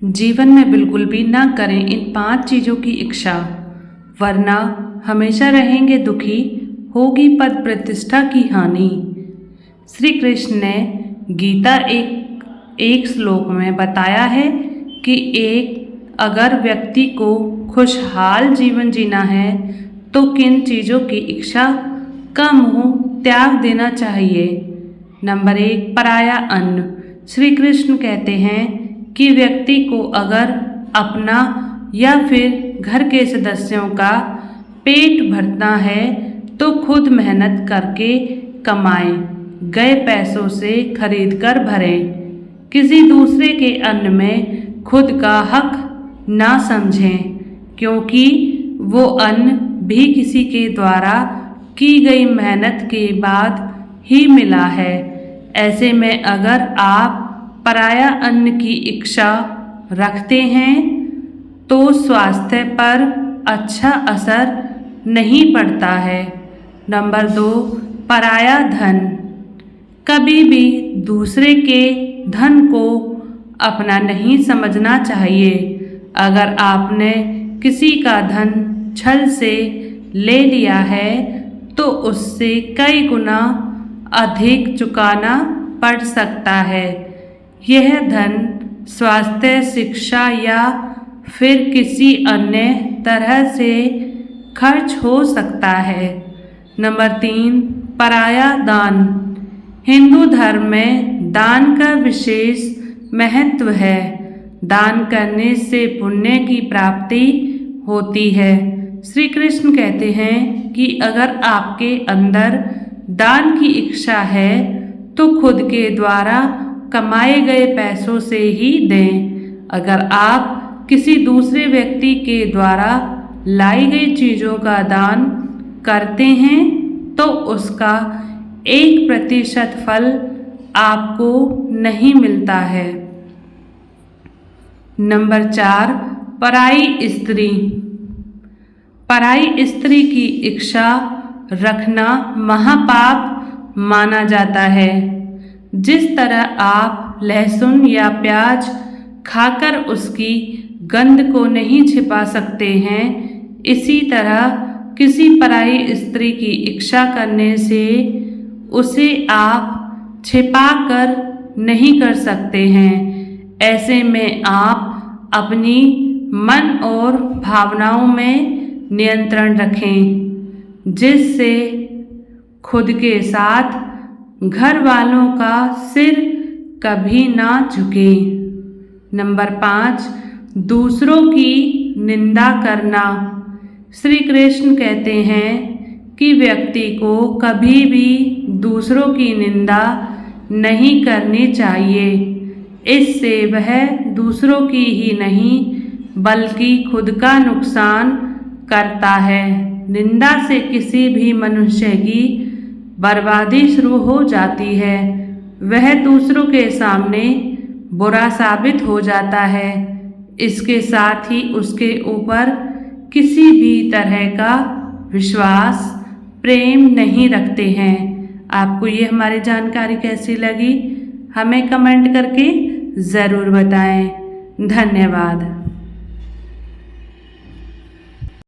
जीवन में बिल्कुल भी ना करें इन 5 चीज़ों की इच्छा, वरना हमेशा रहेंगे दुखी, होगी पद प्रतिष्ठा की हानि। श्री कृष्ण ने गीता एक श्लोक में बताया है कि अगर व्यक्ति को खुशहाल जीवन जीना है तो किन चीज़ों की इच्छा का मुँह त्याग देना चाहिए। नंबर 1, पराया अन्न। श्री कृष्ण कहते हैं कि व्यक्ति को अगर अपना या फिर घर के सदस्यों का पेट भरना है तो खुद मेहनत करके कमाएं, गए पैसों से खरीद कर भरें। किसी दूसरे के अन्न में खुद का हक ना समझें, क्योंकि वो अन्न भी किसी के द्वारा की गई मेहनत के बाद ही मिला है। ऐसे में अगर आप पराया अन्न की इच्छा रखते हैं तो स्वास्थ्य पर अच्छा असर नहीं पड़ता है। नंबर 2, पराया धन। कभी भी दूसरे के धन को अपना नहीं समझना चाहिए। अगर आपने किसी का धन छल से ले लिया है तो उससे कई गुना अधिक चुकाना पड़ सकता है। यह धन स्वास्थ्य, शिक्षा या फिर किसी अन्य तरह से खर्च हो सकता है। नंबर 3, पराया दान। हिंदू धर्म में दान का विशेष महत्व है। दान करने से पुण्य की प्राप्ति होती है। श्री कृष्ण कहते हैं कि अगर आपके अंदर दान की इच्छा है तो खुद के द्वारा कमाए गए पैसों से ही दें। अगर आप किसी दूसरे व्यक्ति के द्वारा लाई गई चीज़ों का दान करते हैं तो उसका 1% फल आपको नहीं मिलता है। नंबर 4, पराई स्त्री। पराई स्त्री की इच्छा रखना महापाप माना जाता है। जिस तरह आप लहसुन या प्याज खाकर उसकी गंध को नहीं छिपा सकते हैं, इसी तरह किसी पराई स्त्री की इच्छा करने से उसे आप छिपा कर नहीं कर सकते हैं। ऐसे में आप अपनी मन और भावनाओं में नियंत्रण रखें, जिससे खुद के साथ घर वालों का सिर कभी ना झुके। नंबर 5, दूसरों की निंदा करना। श्री कृष्ण कहते हैं कि व्यक्ति को कभी भी दूसरों की निंदा नहीं करनी चाहिए। इससे वह दूसरों की ही नहीं बल्कि खुद का नुकसान करता है। निंदा से किसी भी मनुष्य की बर्बादी शुरू हो जाती है। वह दूसरों के सामने बुरा साबित हो जाता है। इसके साथ ही उसके ऊपर किसी भी तरह का विश्वास, प्रेम नहीं रखते हैं। आपको ये हमारी जानकारी कैसी लगी, हमें कमेंट करके ज़रूर बताएं। धन्यवाद।